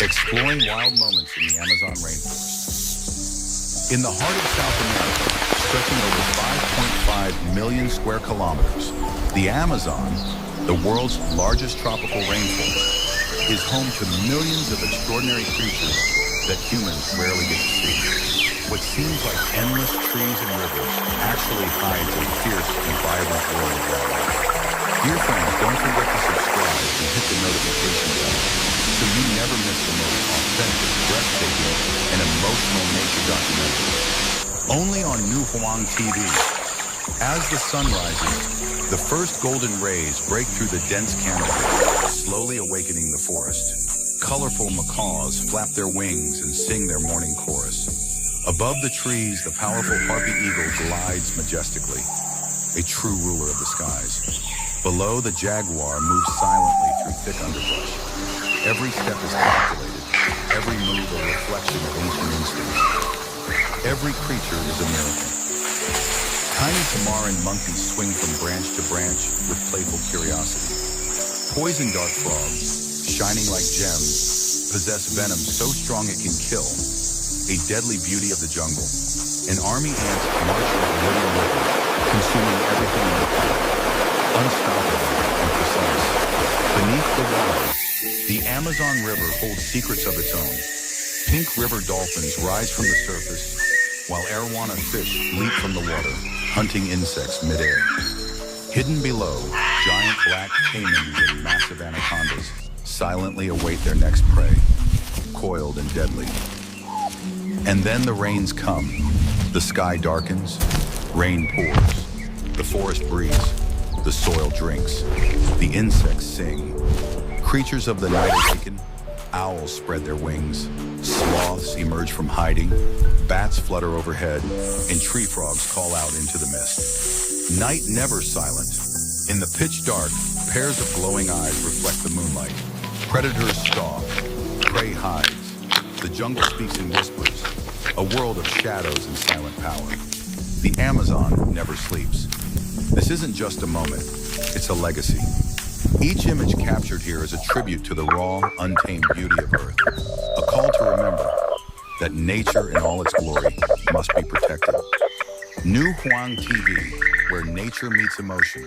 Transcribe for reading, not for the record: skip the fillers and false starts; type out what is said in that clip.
exploring wild moments in the Amazon rainforest. In the heart of South America, stretching over 5.5 million square kilometers, the Amazon, the world's largest tropical rainforest, is home to millions of extraordinary creatures that humans rarely get to see. What seems like endless trees and rivers actually hides a fierce and vibrant world of wildlife. Dear friends, don't forget to subscribe and hit the notification bell so you never miss the most authentic, breathtaking, and emotional nature documentaries. Only on New Huang TV. As the sun rises, the first golden rays break through the dense canopy, slowly awakening the forest. Colorful macaws flap their wings and sing their morning chorus. Above the trees, the powerful harpy eagle glides majestically, a true ruler of the skies. Below, the jaguar moves silently through thick underbrush. Every step is calculated, every move a reflection of ancient instincts. Every creature is a miracle. Tiny tamarin monkeys swing from branch to branch with playful curiosity. Poison dart frogs, shining like gems, possess venom so strong it can kill, a deadly beauty of the jungle. An army ants march like living rivers, consuming everything in their path, unstoppable and precise. Beneath the water, the Amazon River holds secrets of its own. Pink river dolphins rise from the surface, while arowana fish leap from the water, hunting insects midair. Hidden below, giant black caimans and massive anacondas silently await their next prey, coiled and deadly. And then the rains come. The sky darkens, rain pours, the forest breathes, the soil drinks, the insects sing. Creatures of the night awaken, owls spread their wings, sloths emerge from hiding, bats flutter overhead, and tree frogs call out into the mist. Night never silent. In the pitch dark, pairs of glowing eyes reflect the moonlight. Predators stalk, prey hides. The jungle speaks in whispers, a world of shadows and silent power. The Amazon never sleeps. This isn't just a moment, it's a legacy. Each image captured here is a tribute to the raw, untamed beauty of Earth. A call to remember that nature in all its glory must be protected. New Huang TV, where nature meets emotion.